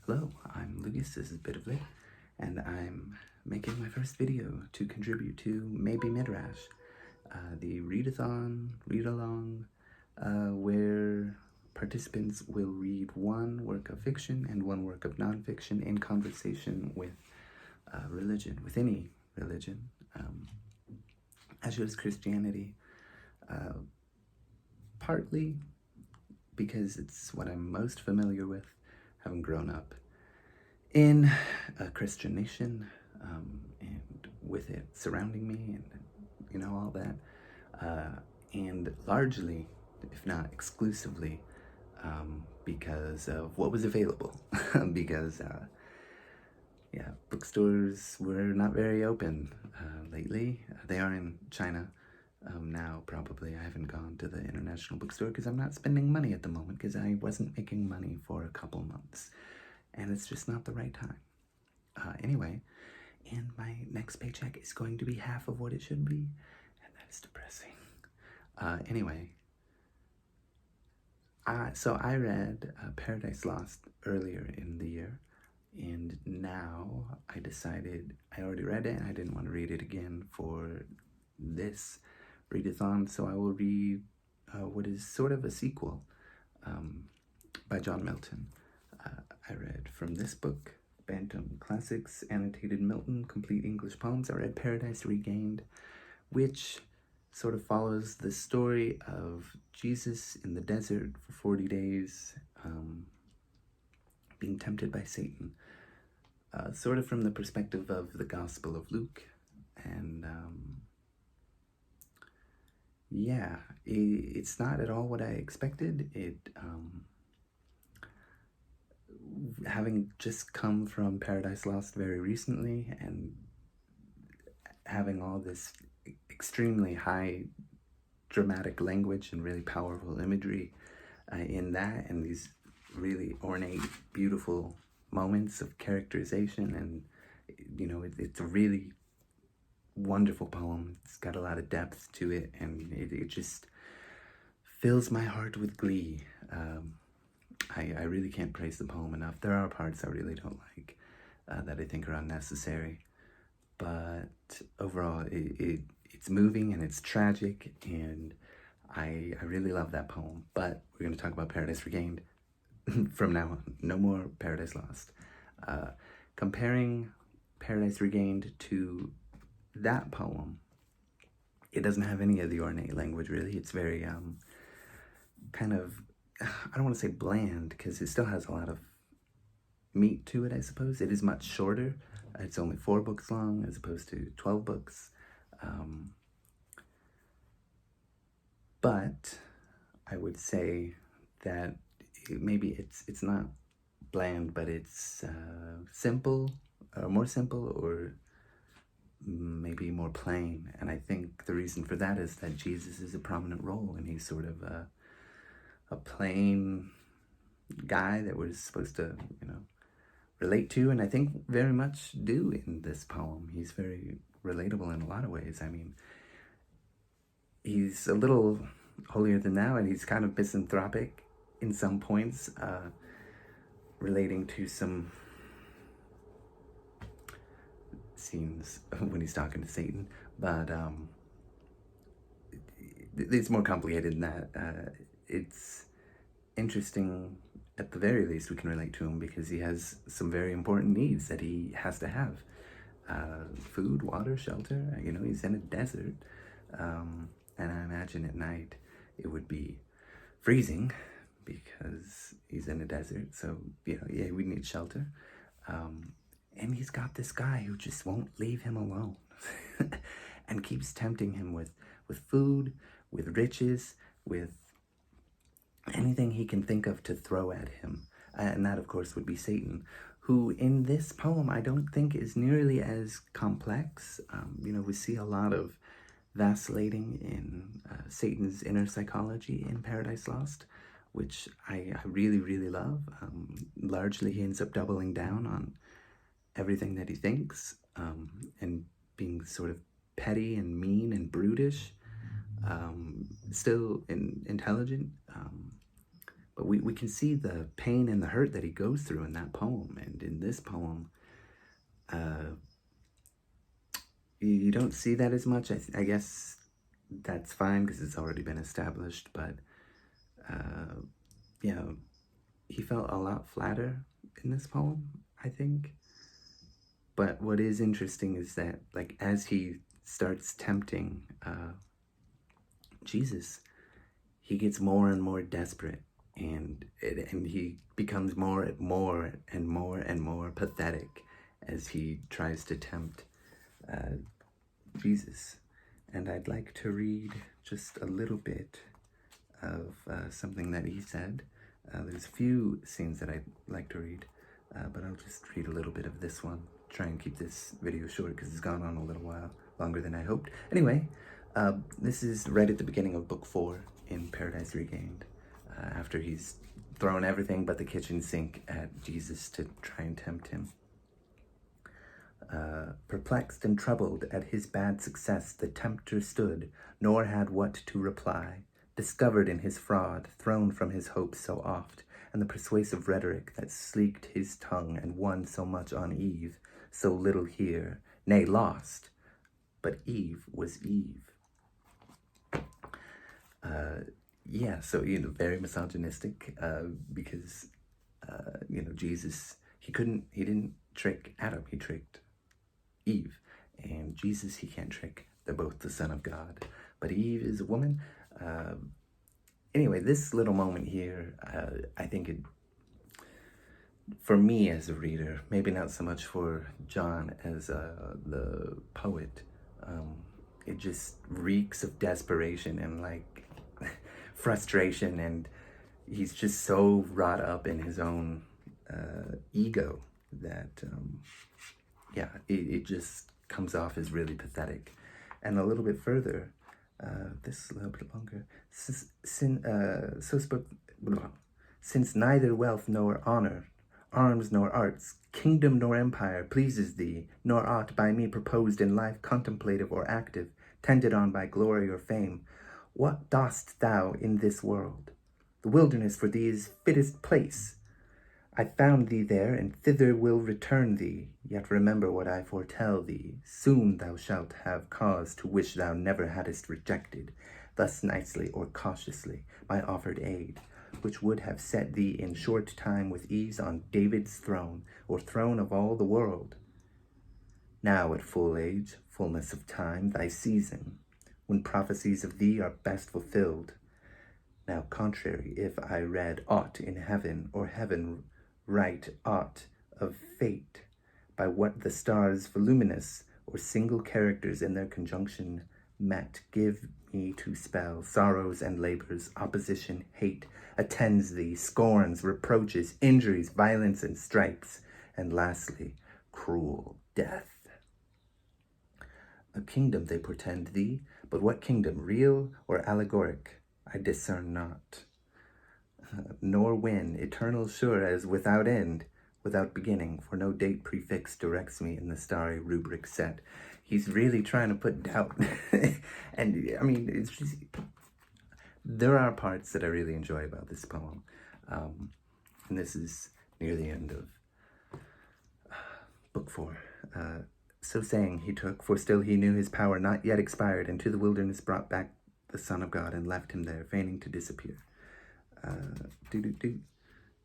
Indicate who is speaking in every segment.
Speaker 1: Hello, I'm Lucas, this is Bit of Lit, and I'm making my first video to contribute to maybemidrash, the readathon, read-along, where participants will read one work of fiction and one work of nonfiction in conversation with religion, with any religion, as well as Christianity, partly because it's what I'm most familiar with, having grown up in a Christian nation, and with it surrounding me, and all that, and largely, if not exclusively, because of what was available, because bookstores were not very open lately. They are in China now, probably. I haven't gone to the international bookstore because I'm not spending money at the moment, because I wasn't making money for a couple months, and it's just not the right time. Anyway, and my next paycheck is going to be half of what it should be, and that is depressing. Anyway, so I read Paradise Lost earlier in the year, and now I decided I already read it and I didn't want to read it again for this Readathon, so I will read what is sort of a sequel by John Milton. I read from this book, Bantam Classics, Annotated Milton, Complete English Poems. I read Paradise Regained, which sort of follows the story of Jesus in the desert for 40 days, being tempted by Satan, sort of from the perspective of the Gospel of Luke. And yeah, it's not at all what I expected. Having just come from Paradise Lost very recently, and having all this extremely high dramatic language and really powerful imagery in that, and these really ornate, beautiful moments of characterization, and it's a really wonderful poem. It's got a lot of depth to it, and it just fills my heart with glee. I really can't praise the poem enough. There are parts I really don't like, that I think are unnecessary, but overall it's moving and it's tragic, and I really love that poem. But we're going to talk about Paradise Regained from now on. No more Paradise Lost. Comparing Paradise Regained to that poem, it doesn't have any of the ornate language, really. It's very kind of, I don't want to say bland, because it still has a lot of meat to it, I suppose. It is much shorter. It's only 4 books long as opposed to 12 books. But I would say that maybe it's not bland, but it's simple, or more simple, or maybe more plain. And I think the reason for that is that Jesus is a prominent role, and he's sort of a plain guy that we're supposed to, relate to, and I think very much do in this poem. He's very relatable in a lot of ways. I mean, he's a little holier than thou, and he's kind of misanthropic in some points, relating to some scenes when he's talking to Satan, but it's more complicated than that. It's interesting, at the very least we can relate to him, because he has some very important needs that he has to have. Food, water, shelter. He's in a desert, and I imagine at night it would be freezing because he's in a desert, so we need shelter. And he's got this guy who just won't leave him alone and keeps tempting him with food, with riches, with anything he can think of to throw at him. And that, of course, would be Satan, who in this poem I don't think is nearly as complex. We see a lot of vacillating in Satan's inner psychology in Paradise Lost, which I really, really love. Largely, he ends up doubling down on everything that he thinks, and being sort of petty and mean and brutish, still intelligent, But we can see the pain and the hurt that he goes through in that poem. And in this poem, you don't see that as much. I guess that's fine because it's already been established. But, you know, he felt a lot flatter in this poem, I think. But what is interesting is that, like, as he starts tempting Jesus, he gets more and more desperate, and he becomes more and more pathetic as he tries to tempt Jesus. And I'd like to read just a little bit of something that he said. There's a few scenes that I'd like to read, but I'll just read a little bit of this one. Try and keep this video short because it's gone on a little while, longer than I hoped. Anyway, this is right at the beginning of book 4 in Paradise Regained, after he's thrown everything but the kitchen sink at Jesus to try and tempt him. Perplexed and troubled at his bad success, the tempter stood, nor had what to reply. Discovered in his fraud, thrown from his hopes so oft, and the persuasive rhetoric that sleeked his tongue and won so much on Eve, so little here, nay, lost. But Eve was Eve. Yeah, so, very misogynistic, because, Jesus, he didn't trick Adam, he tricked Eve. And Jesus, he can't trick. They're both the Son of God. But Eve is a woman. Anyway, this little moment here, I think for me as a reader, maybe not so much for John as the poet, it just reeks of desperation and, like, frustration, and he's just so wrought up in his own ego that, it just comes off as really pathetic. And a little bit further, this is a little bit longer. Since neither wealth nor honor, arms nor arts, kingdom nor empire pleases thee, nor aught by me proposed in life contemplative or active, tended on by glory or fame, what dost thou in this world? The wilderness for thee is fittest place. I found thee there, and thither will return thee. Yet remember what I foretell thee. Soon thou shalt have cause to wish thou never hadst rejected, thus nicely or cautiously, my offered aid, which would have set thee in short time with ease on David's throne, or throne of all the world. Now at full age, fullness of time, thy season, when prophecies of thee are best fulfilled. Now contrary, if I read aught in heaven, or heaven write aught of fate, by what the stars voluminous, or single characters in their conjunction met, give me to spell sorrows and labors, opposition, hate, attends thee, scorns, reproaches, injuries, violence, and stripes, and lastly, cruel death. A kingdom they portend thee, but what kingdom, real or allegoric, I discern not. Nor when, eternal sure as without end, without beginning, for no date prefixed directs me in the starry rubric set. He's really trying to put doubt. And, I mean, it's just, there are parts that I really enjoy about this poem. And this is near the end of book 4. So saying, he took, for still he knew his power not yet expired, and to the wilderness brought back the Son of God, and left him there, feigning to disappear.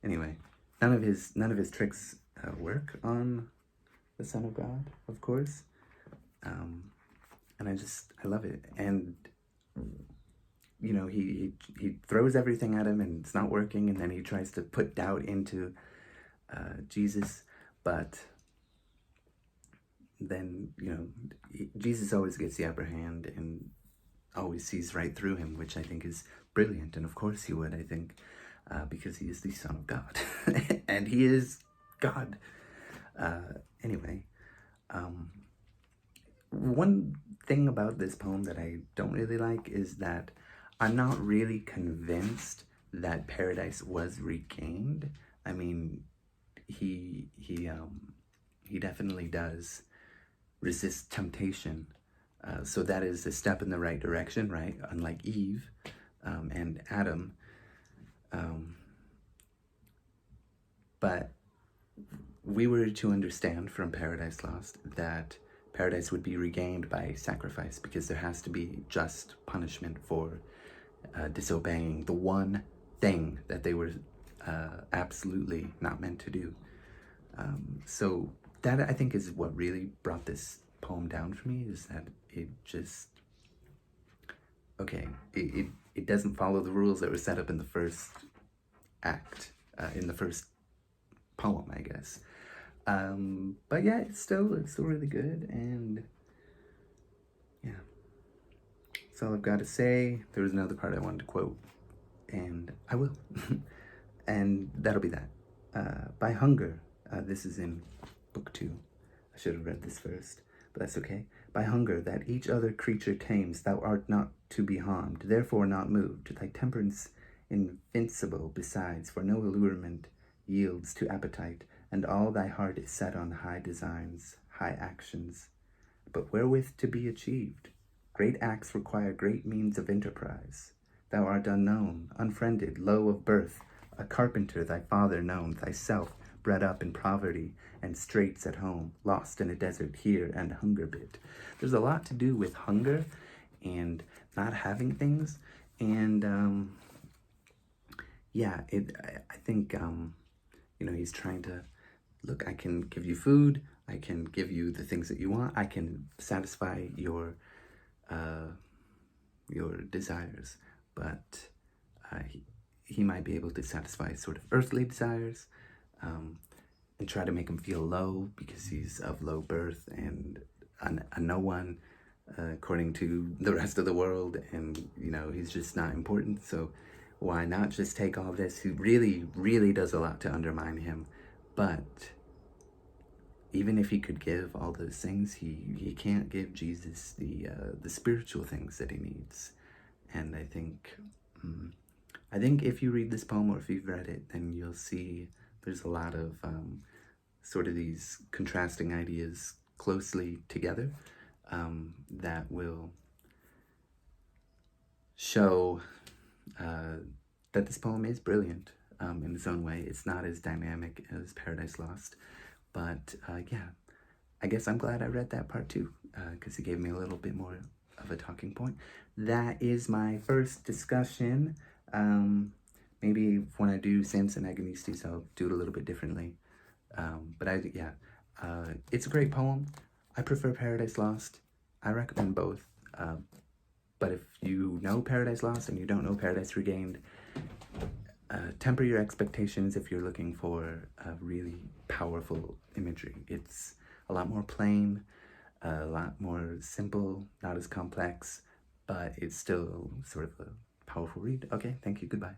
Speaker 1: Anyway, none of his tricks work on the Son of God, of course. And I love it. And he throws everything at him, and it's not working, and then he tries to put doubt into Jesus, but then Jesus always gets the upper hand and always sees right through him, which I think is brilliant. And of course he would, I think, because he is the Son of God. And he is God. Anyway, one thing about this poem that I don't really like is that I'm not really convinced that paradise was regained. I mean, he definitely does resist temptation. So that is a step in the right direction, right? Unlike Eve and Adam. But we were to understand from Paradise Lost that paradise would be regained by sacrifice, because there has to be just punishment for disobeying the one thing that they were absolutely not meant to do. So that, I think, is what really brought this poem down for me, is that it just, okay, it doesn't follow the rules that were set up in the first act, in the first poem, I guess. But yeah, it's still really good, and yeah, that's all I've got to say. There was another part I wanted to quote, and I will. And that'll be that. By hunger, this is in book 2. I should have read this first, but that's okay. By hunger that each other creature tames, thou art not to be harmed, therefore not moved. Thy temperance invincible besides, for no allurement yields to appetite, and all thy heart is set on high designs, high actions. But wherewith to be achieved? Great acts require great means of enterprise. Thou art unknown, unfriended, low of birth, a carpenter thy father known, thyself bred up in poverty and straits at home, lost in a desert here and hunger bit. There's a lot to do with hunger and not having things, and yeah, I think he's trying to, look, I can give you food, I can give you the things that you want, I can satisfy your desires, but he might be able to satisfy sort of earthly desires, and try to make him feel low because he's of low birth and a no one, according to the rest of the world, and he's just not important. So why not just take all this? He really does a lot to undermine him, but even if he could give all those things, he can't give Jesus the spiritual things that he needs. And I think if you read this poem, or if you've read it, then you'll see there's a lot of sort of these contrasting ideas closely together, that will show that this poem is brilliant in its own way. It's not as dynamic as Paradise Lost, but yeah, I guess I'm glad I read that part too, because it gave me a little bit more of a talking point. That is my first discussion. Maybe when I do Samson Agonistes, I'll do it a little bit differently. But it's a great poem. I prefer Paradise Lost. I recommend both. But if you know Paradise Lost and you don't know Paradise Regained, temper your expectations if you're looking for a really powerful imagery. It's a lot more plain, a lot more simple, not as complex, but it's still sort of a powerful read. Okay, thank you, goodbye.